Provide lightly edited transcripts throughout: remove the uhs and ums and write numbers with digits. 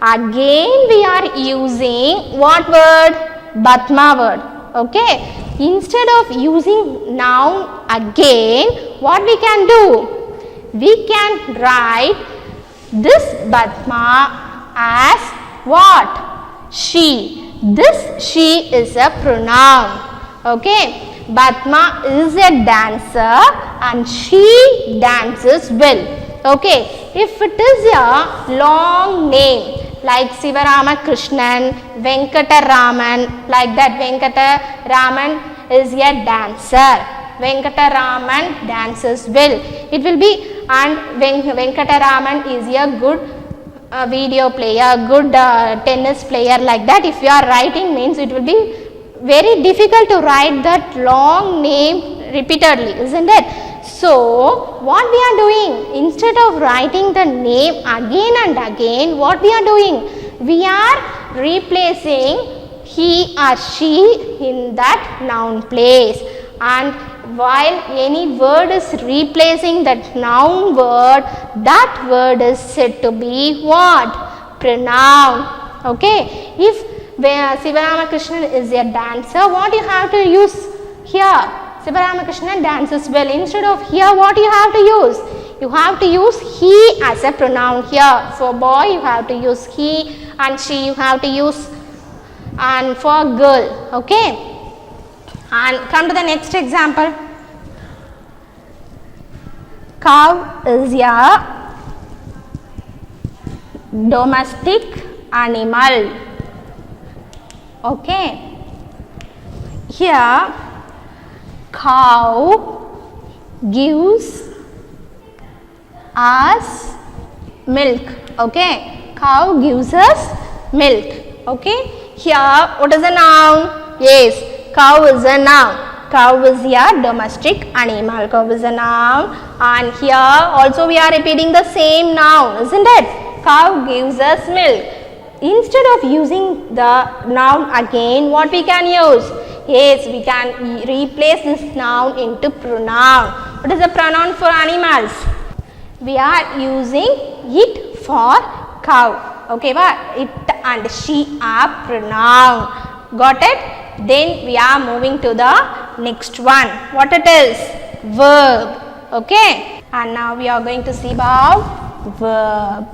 Again we are using what word? Batma word. Okay. Instead of using noun again, what we can do? We can write this Batma as what? She. This she is a pronoun. Okay. Batma is a dancer and she dances well. Okay. If it is a long name like Sivarama Krishnan, Venkataraman, like that Venkataraman is a dancer. Venkataraman dances well. It will be, and Venkataraman is a good video player, good tennis player, like that. If you are writing means it will be very difficult to write that long name repeatedly, isn't it? So, what we are doing, instead of writing the name again and again, what we are doing? We are replacing he or she in that noun place. And while any word is replacing that noun word, that word is said to be what? Pronoun. Okay. If Sivarama Krishnan is a dancer, what you have to use here? Sivarama Krishnan dances well. Instead of here, what you have to use? You have to use he as a pronoun here. For boy, you have to use he, and she you have to use, and for girl. Okay. And come to the next example. Cow is a domestic animal. Okay. Here, cow gives us milk. Okay. Cow gives us milk. Okay. Here, what is a noun? Yes, cow is a noun. Cow is a domestic animal. Cow is a noun. And here also we are repeating the same noun, isn't it? Cow gives us milk. Instead of using the noun again, what we can use? Yes, we can replace this noun into pronoun. What is the pronoun for animals? We are using it for cow. Okay, but it and she are pronoun. Got it? Then we are moving to the next one. What it is? Verb. Okay. And now we are going to see about verb.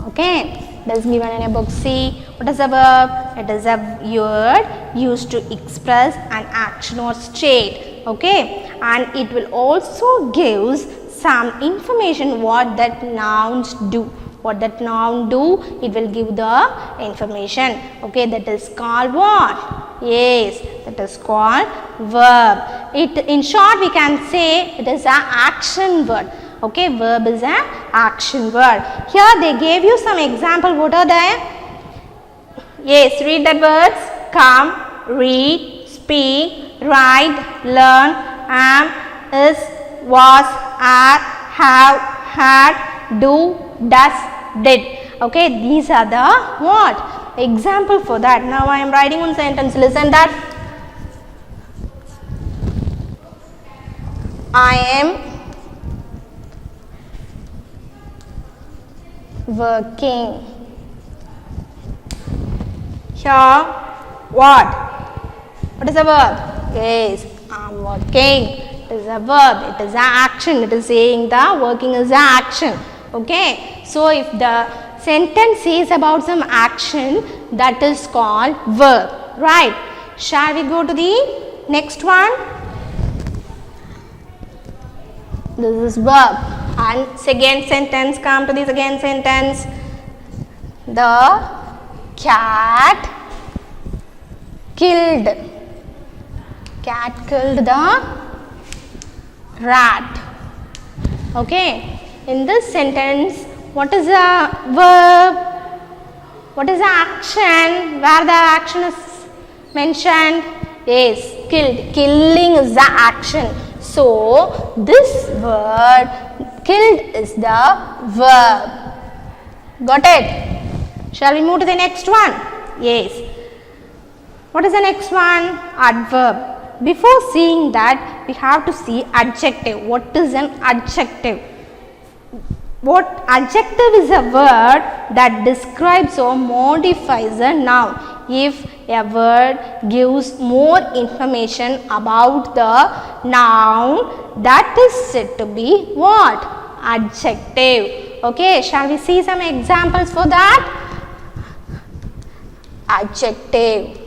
Okay. It is given in a book. See, what is a verb? It is a word used to express an action or state. Okay. And it will also give some information what that nouns do. What that noun do, it will give the information. Okay, that is called what? Yes, that is called verb. It, in short, we can say it is an action word. Okay, verb is an action word. Here they gave you some example. What are they? Yes, read that words. Come, read, speak, write, learn, am, is, was, are, have, had, do, does, did. Okay, these are the what? Example for that. Now I am writing one sentence. Listen that. I am working. Here, what? What is a verb? Yes, I am working. It is a verb. It is an action. It is saying the working is an action. Okay. So, if the sentence says about some action, that is called verb. Right. Shall we go to the next one? This is verb. And second sentence, come to the second sentence. The cat killed. Cat killed the rat. Okay. In this sentence, what is the verb? What is the action? Where the action is mentioned? Yes, killed. Killing is the action. So, this word killed is the verb. Got it? Shall we move to the next one? Yes. What is the next one? Adverb. Before seeing that, we have to see adjective. What is an adjective? What adjective is a word that describes or modifies a noun? If a word gives more information about the noun, that is said to be what? Adjective. Okay, shall we see some examples for that? Adjective.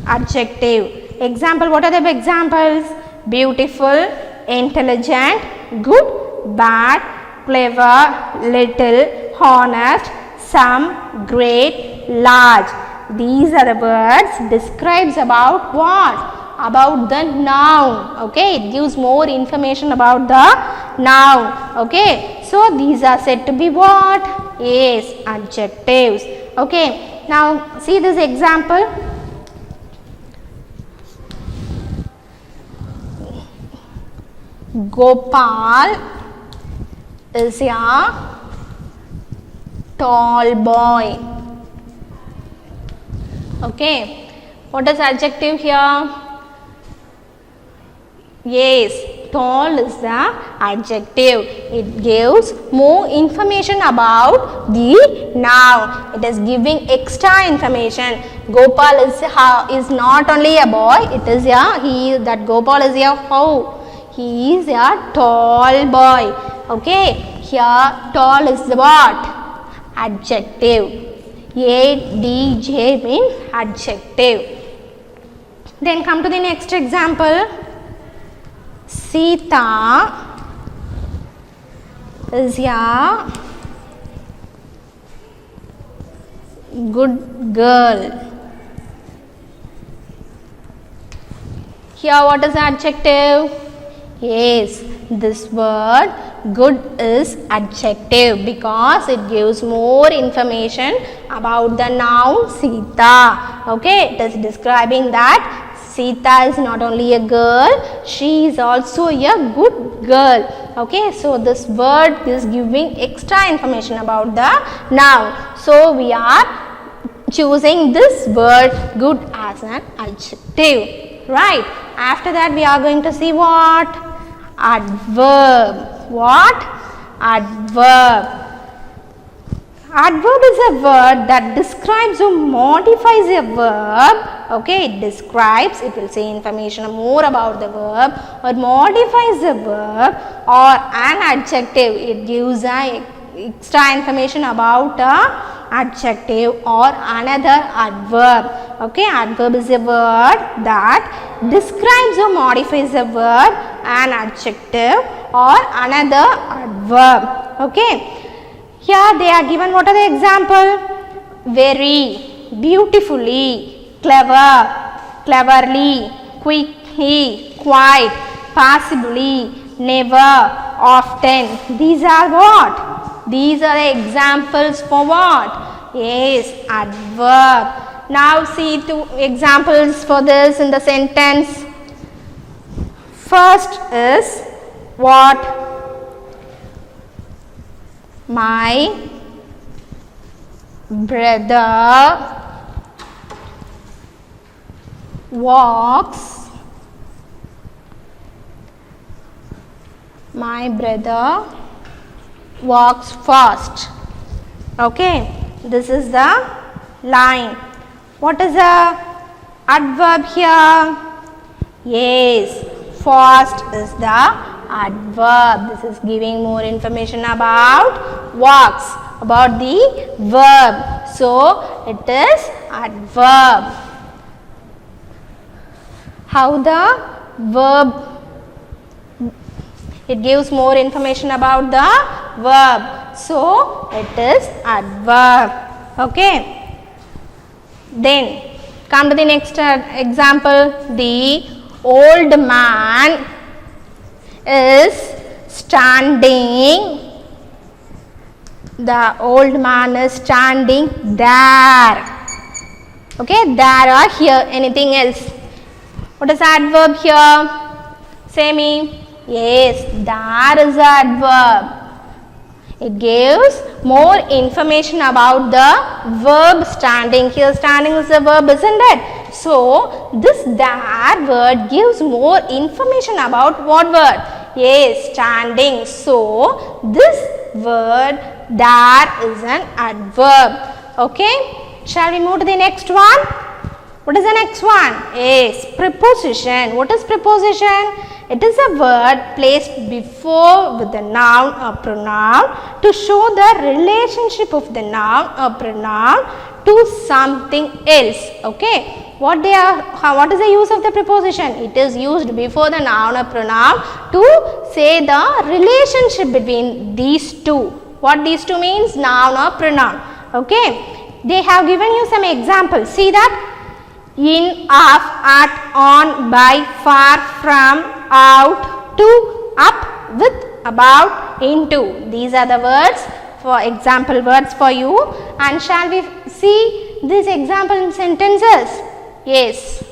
Adjective. Example, what are the examples? Beautiful, intelligent, good, bad, clever, little, honest, some, great, large. These are the words describes about what? About the noun. Okay, it gives more information about the noun. Okay, so these are said to be what? Yes, adjectives. Okay, now see this example. Gopal is a tall boy. Okay, what is adjective here? Yes, tall is the adjective. It gives more information about the noun. It is giving extra information. Gopal is not only a boy. It is that Gopal is a how? He is a tall boy. Okay, here tall is the what? Adjective. ADJ means adjective. Then come to the next example. Sita is a good girl. Here what is the adjective? Yes, this word good is adjective because it gives more information about the noun Sita. Okay, it is describing that Sita is not only a girl, she is also a good girl. Okay, so this word is giving extra information about the noun. So we are choosing this word good as an adjective. Right. After that we are going to see what? Adverb. What? Adverb. Adverb is a word that describes or modifies a verb. Okay, it describes, it will say information more about the verb or modifies the verb, or an adjective. It gives extra information about a adjective or another adverb. Okay, adverb is a word that describes or modifies a verb, an adjective or another adverb. Okay, here they are given. What are the example? Very, beautifully, clever, cleverly, quickly, quite, possibly, never, often. These are what? These are the examples for what? Yes, adverb. Now see two examples for this in the sentence. First is what? My brother walks. My brother walks fast. Okay, this is the line. What is the adverb here? Yes, fast is the adverb. This is giving more information about walks, about the verb. So it is adverb. How the verb? It gives more information about the verb. So it is adverb. Okay. Then come to the next example. The old man is standing. The old man is standing there. Okay, there or here. Anything else? What is the adverb here? Say me. Yes, there is the adverb. It gives more information about the verb standing. Here standing is the verb, isn't it? So this there word gives more information about what word? Yes, standing. So, this word there is an adverb. Okay. Shall we move to the next one? What is the next one? Yes, preposition. What is preposition? It is a word placed before with the noun or pronoun to show the relationship of the noun or pronoun to something else. Okay. What is the use of the preposition? It is used before the noun or pronoun to say the relationship between these two. What these two means? Noun or pronoun. Okay. They have given you some examples. See that? In, of, at, on, by, far, from, out, to, up, with, about, into. These are the words for example words for you. And shall we see these example sentences? Yes.